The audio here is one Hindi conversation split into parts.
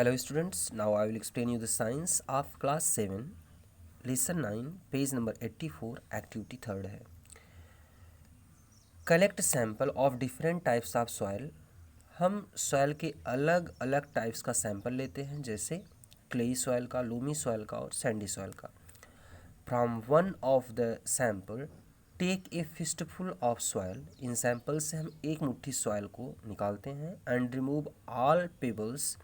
Hello students, now I will explain you the science of class 7, lesson 9, page number 84, activity 3rd है. Collect sample of different types of soil. हम soil के अलग अलग टाइप्स का सैम्पल लेते हैं, जैसे क्लेई सॉइल का, लूमी सॉइल का और सैंडी सॉइल का. From one of the sample take a fistful of soil. इन सैम्पल से हम एक मुट्ठी सॉइल को निकालते हैं and remove all pebbles,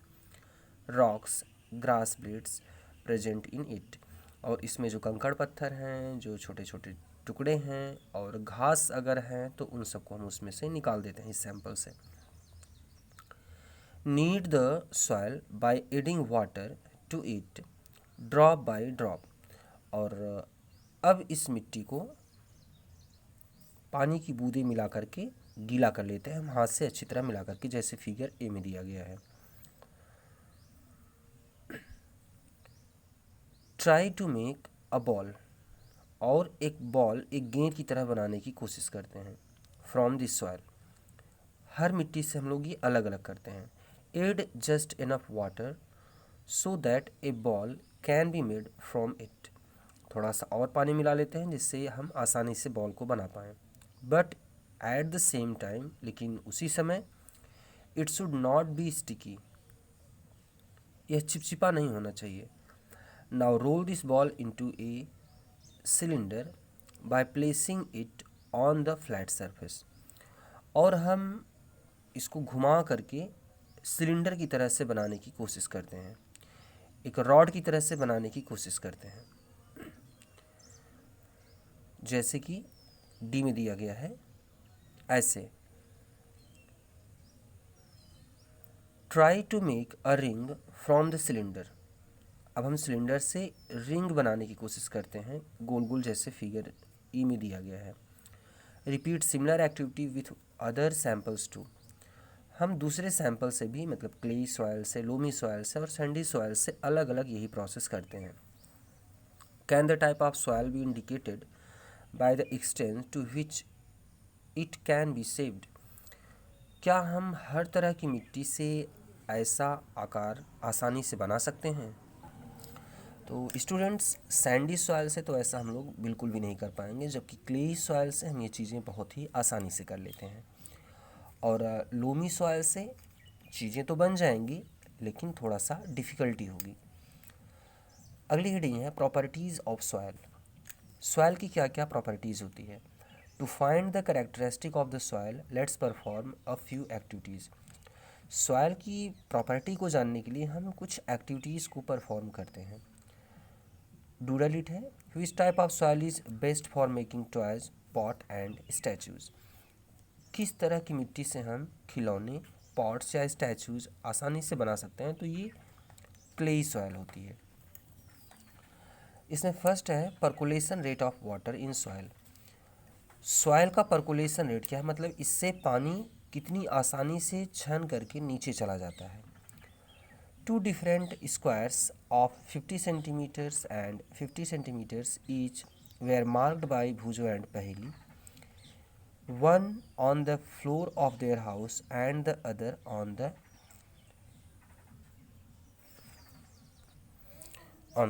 rocks, grass blades present in it. और इसमें जो कंकड़ पत्थर हैं, जो छोटे छोटे टुकड़े हैं और घास अगर हैं तो उन सबको हम उसमें से निकाल देते हैं इस सैंपल से. Knead the soil by adding water to it drop by drop. और अब इस मिट्टी को पानी की बूंदें मिला करके गीला कर लेते हैं हम हाथ से अच्छी तरह मिला करके, जैसे फिगर ए में दिया गया है. Try to make a ball. और एक बॉल, एक गेंद की तरह बनाने की कोशिश करते हैं. From this soil. हर मिट्टी से हम लोग ये अलग अलग करते हैं. Add just enough water so that a ball can be made from it. थोड़ा सा और पानी मिला लेते हैं जिससे हम आसानी से बॉल को बना पाएँ. But at the same time, लेकिन उसी समय, it should not be sticky. यह चिपचिपा नहीं होना चाहिए. Now roll this ball into a cylinder by placing it on the flat surface. और हम इसको घुमा करके सिलेंडर की तरह से बनाने की कोशिश करते हैं, एक रॉड की तरह से बनाने की कोशिश करते हैं, जैसे कि डी में दिया गया है ऐसे. Try to make a ring from the cylinder. अब हम सिलेंडर से रिंग बनाने की कोशिश करते हैं, गोल गोल, जैसे फिगर ई में दिया गया है. Repeat similar activity with other samples too. हम दूसरे सैम्पल से भी, मतलब क्ले सॉइल से, लोमी सॉइल से और सैंडी सॉइल से अलग अलग यही प्रोसेस करते हैं. Can the type of soil be indicated by the extent to which it can be saved. क्या हम हर तरह की मिट्टी से ऐसा आकार आसानी से बना सकते हैं? तो स्टूडेंट्स, सैंडी सॉइल से तो ऐसा हम लोग बिल्कुल भी नहीं कर पाएंगे, जबकि क्ले सॉइल से हम ये चीज़ें बहुत ही आसानी से कर लेते हैं. और लोमी सॉइल से चीज़ें तो बन जाएंगी, लेकिन थोड़ा सा डिफ़िकल्टी होगी. अगली हेडिंग है प्रॉपर्टीज़ ऑफ सॉइल. सॉइल की क्या क्या प्रॉपर्टीज़ होती है. To find the characteristic of the soil let's perform a few activities. Soil की प्रॉपर्टी को जानने के लिए हम कुछ एक्टिविटीज़ को परफॉर्म करते हैं. डूडल इट है. Which type of soil is best for making toys, pot and statues. किस तरह की मिट्टी से हम खिलौने, पॉट्स या स्टैचूज़ आसानी से बना सकते हैं, तो ये क्लेई सॉइल होती है. इसमें फर्स्ट है percolation rate of water in soil. Soil का परकुलेशन रेट क्या है, मतलब इससे पानी कितनी आसानी से छन करके नीचे चला जाता है. Two different squares of 50 centimeters and 50 centimeters each were marked by Bhujo and Paheli, one on the floor of their house and the other on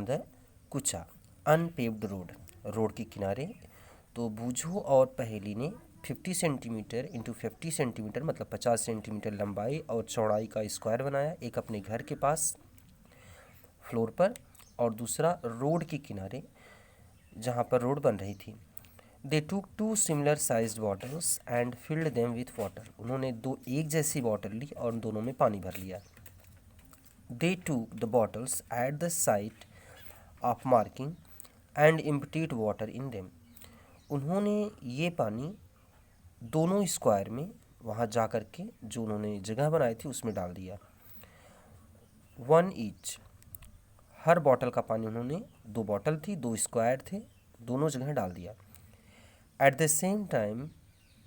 the kutcha unpaved road. Road के किनारे. तो भूजो और पहेली ने 50 सेंटीमीटर इंटू 50 सेंटीमीटर, मतलब 50 सेंटीमीटर लंबाई और चौड़ाई का स्क्वायर बनाया, एक अपने घर के पास फ्लोर पर और दूसरा रोड के किनारे जहाँ पर रोड बन रही थी. They took two similar sized bottles and filled them with water. उन्होंने दो एक जैसी बॉटल ली और दोनों में पानी भर लिया. They took the bottles at the site of marking and emptied water in them. उन्होंने ये पानी दोनों स्क्वायर में वहाँ जा कर के जो उन्होंने जगह बनाई थी उसमें डाल दिया. One each. हर बॉटल का पानी उन्होंने, दो बॉटल थी, दो स्क्वायर थे, दोनों जगह डाल दिया. At the same time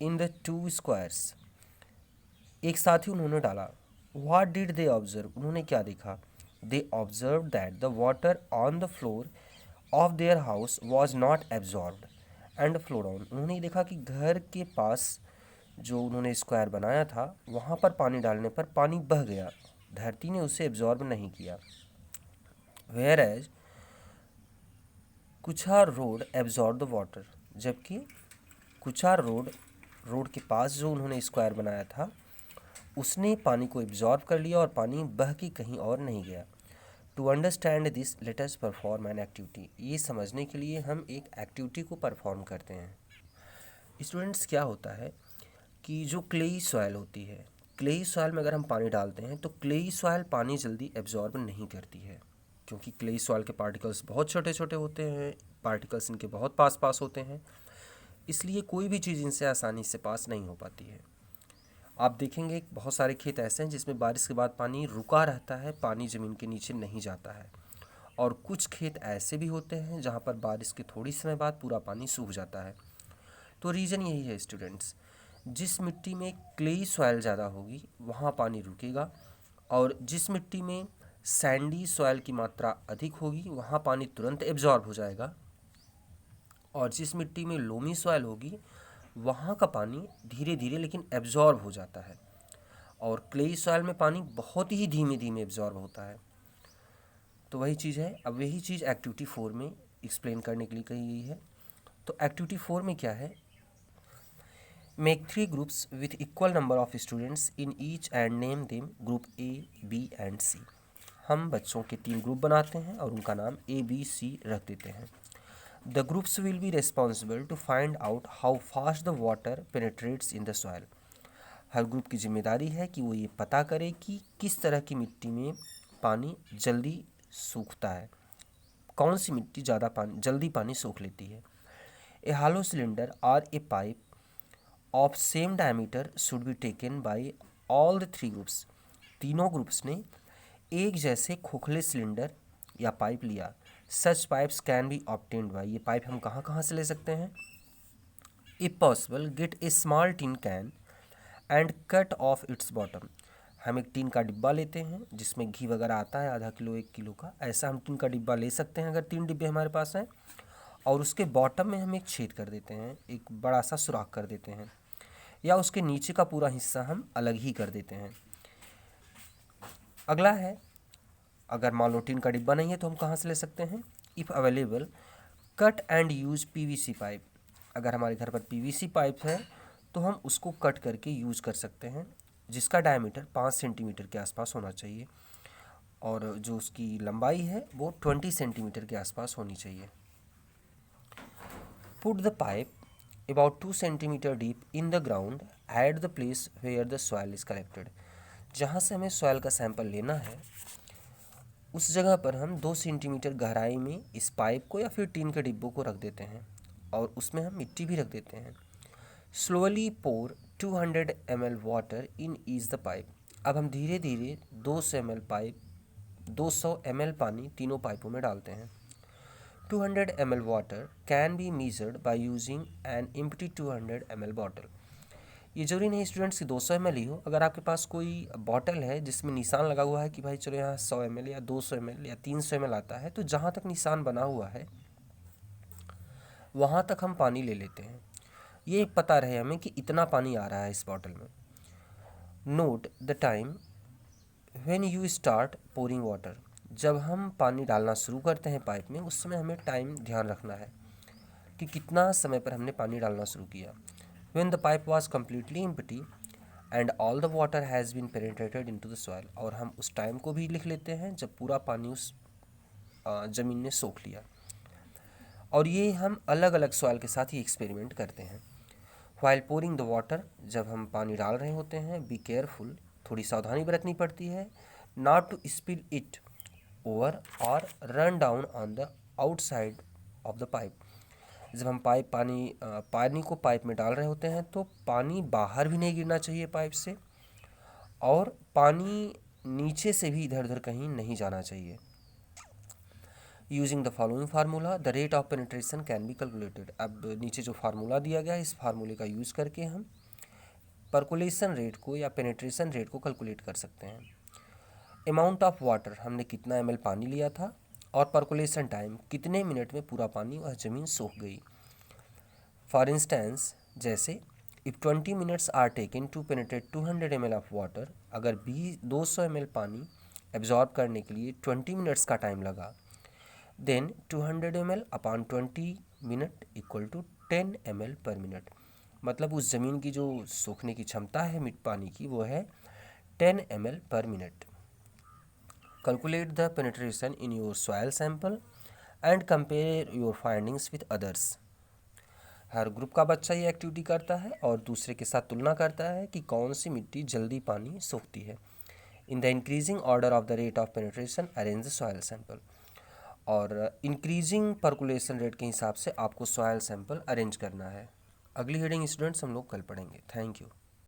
in the two squares. एक साथ ही उन्होंने डाला. What did they observe. उन्होंने क्या देखा. They observe that the water on the floor of their house was not absorbed and flow down. उन्होंने ये देखा कि घर के पास जो उन्होंने स्क्वायर बनाया था वहाँ पर पानी डालने पर पानी बह गया धरती ने उसे एब्जॉर्ब नहीं किया। Whereas kutcha road absorb the water, जबकि कुछार रोड के पास जो उन्होंने स्क्वायर बनाया था उसने पानी को एब्जॉर्ब कर लिया और पानी बह के कहीं और नहीं गया। To understand this let us perform an activity. ये समझने के लिए हम एक एक्टिविटी को परफॉर्म करते हैं। स्टूडेंट्स, क्या होता है कि जो क्लेई सॉइल होती है, क्लेई सॉइल में अगर हम पानी डालते हैं तो क्लेई सॉइल पानी जल्दी एब्जॉर्ब नहीं करती है, क्योंकि क्लेई सॉइल के पार्टिकल्स बहुत छोटे छोटे होते हैं, पार्टिकल्स इनके बहुत पास पास होते हैं, इसलिए कोई भी चीज़ इनसे आसानी से पास नहीं हो पाती है। आप देखेंगे बहुत सारे खेत ऐसे हैं जिसमें बारिश के बाद पानी रुका रहता है, पानी ज़मीन के नीचे नहीं जाता है, और कुछ खेत ऐसे भी होते हैं जहाँ पर बारिश के थोड़ी समय बाद पूरा पानी सूख जाता है। तो रीज़न यही है स्टूडेंट्स, जिस मिट्टी में क्लेई सॉइल ज़्यादा होगी वहाँ पानी रुकेगा, और जिस मिट्टी में सैंडी सॉइल की मात्रा अधिक होगी वहाँ पानी तुरंत एब्जॉर्ब हो जाएगा, और जिस मिट्टी में लोमी सॉइल होगी वहाँ का पानी धीरे धीरे लेकिन एब्जॉर्ब हो जाता है, और क्लेई सॉइल में पानी बहुत ही धीमे धीमे एब्जॉर्ब होता है। तो वही चीज़ है। अब वही चीज़ एक्टिविटी 4 में एक्सप्लेन करने के लिए कही गई है। तो एक्टिविटी 4 में क्या है, make 3 groups with equal number of students in each and name them group A, B and C. हम बच्चों के 3 ग्रुप बनाते हैं और उनका नाम ए, बी, सी रख देते हैं। The groups will be responsible to find out how fast the water penetrates in the soil. हर ग्रुप की जिम्मेदारी है कि वो ये पता करे कि किस तरह की मिट्टी में पानी जल्दी सूखता है, कौन सी मिट्टी ज़्यादा पानी जल्दी पानी सोख लेती है। ए हालो सिलेंडर और a pipe of same diameter should be taken by all the 3 groups. तीनों ग्रुप्स ने एक जैसे खोखले सिलेंडर या पाइप लिया। Such pipes can be obtained by, ये पाइप हम कहाँ कहाँ से ले सकते हैं। If possible get a small tin can and cut off its bottom. हम एक टीन का डिब्बा लेते हैं जिसमें घी वगैरह आता है, आधा किलो 1 किलो का, ऐसा हम टीन का डिब्बा ले सकते हैं अगर 3 डिब्बे हमारे पास हैं, और उसके बॉटम में हम एक छेद कर देते हैं, एक बड़ा सा सुराख कर देते हैं, या उसके नीचे का पूरा हिस्सा हम अलग ही कर देते हैं। अगला है, अगर मान लो टीन का डिब्बा नहीं है तो हम कहाँ से ले सकते हैं। If available cut and use PVC pipe. अगर हमारे घर पर पीवीसी पाइप है तो हम उसको कट करके यूज़ कर सकते हैं, जिसका डायमीटर 5 सेंटीमीटर के आसपास होना चाहिए, और जो उसकी लंबाई है वो 20 सेंटीमीटर के आसपास होनी चाहिए। Put the pipe about 2 centimetre deep in the ground at the place where the soil is collected. जहाँ से हमें सॉइल का सैंपल लेना है उस जगह पर हम 2 सेंटीमीटर गहराई में इस पाइप को या फिर टीन के डिब्बों को रख देते हैं, और उसमें हम मिट्टी भी रख देते हैं। Slowly pour 200 ml water in each the pipe. अब हम धीरे धीरे 200 ml पानी तीनों पाइपों में डालते हैं। 200 ml water can be measured by using an empty 200 ml bottle. ये जरूरी नहीं स्टूडेंट्स कि 200 ml ही हो। अगर आपके पास कोई बॉटल है जिसमें निशान लगा हुआ है कि भाई चलो यहाँ 100 ml या 200 ml या 300 ml आता है, तो जहाँ तक निशान बना हुआ है वहाँ तक हम पानी ले लेते हैं। ये पता रहे हमें कि इतना पानी आ रहा है इस बॉटल में। Note the time when you start pouring water. जब हम पानी डालना शुरू करते हैं पाइप में, उस समय हमें टाइम ध्यान रखना है कि कितना समय पर हमने पानी डालना शुरू किया। When the pipe was completely empty and all the water has been penetrated into the soil। और हम उस टाइम को भी लिख लेते हैं जब पूरा पानी उस ज़मीन ने सोख लिया। और ये हम अलग अलग सॉइल के साथ ही एक्सपेरिमेंट करते हैं। While pouring the water, जब हम पानी डाल रहे होते हैं, बी केयरफुल, थोड़ी सावधानी बरतनी पड़ती है, not to spill it over और run down on the outside of the pipe. जब हम पानी को पाइप में डाल रहे होते हैं तो पानी बाहर भी नहीं गिरना चाहिए पाइप से, और पानी नीचे से भी इधर उधर कहीं नहीं जाना चाहिए। Using the following formula the rate of penetration can be calculated. अब नीचे जो फार्मूला दिया गया है इस फार्मूले का यूज़ करके हम परकुलेशन रेट को या पेनिट्रेशन रेट को कैलकुलेट कर सकते हैं। अमाउंट ऑफ वाटर, हमने कितना ml पानी लिया था, और परकुलेशन टाइम, कितने मिनट में पूरा पानी वह ज़मीन सूख गई। फॉर इंस्टेंस, जैसे if 20 minutes are taken to penetrate 200 ml of water, अगर 200 ml पानी एब्जॉर्ब करने के लिए 20 मिनट्स का टाइम लगा, then 200 ml upon 20 minute equal to 10 ml per minute. मतलब उस ज़मीन की जो सोखने की क्षमता है मिट पानी की वो है 10 ml per minute. Calculate the penetration in your soil sample and compare your findings with others. Her group का बच्चा ये एक्टिविटी करता है और दूसरे के साथ तुलना करता है कि कौन सी मिट्टी जल्दी पानी सोखती है। In the increasing order of the rate of penetration arrange the soil sample. और इंक्रीजिंग पर्कुलेशन रेट के हिसाब से आपको सॉयल सैंपल अरेंज करना है। अगली हेडिंग स्टूडेंट्स हम लोग कल पढ़ेंगे। Thank you.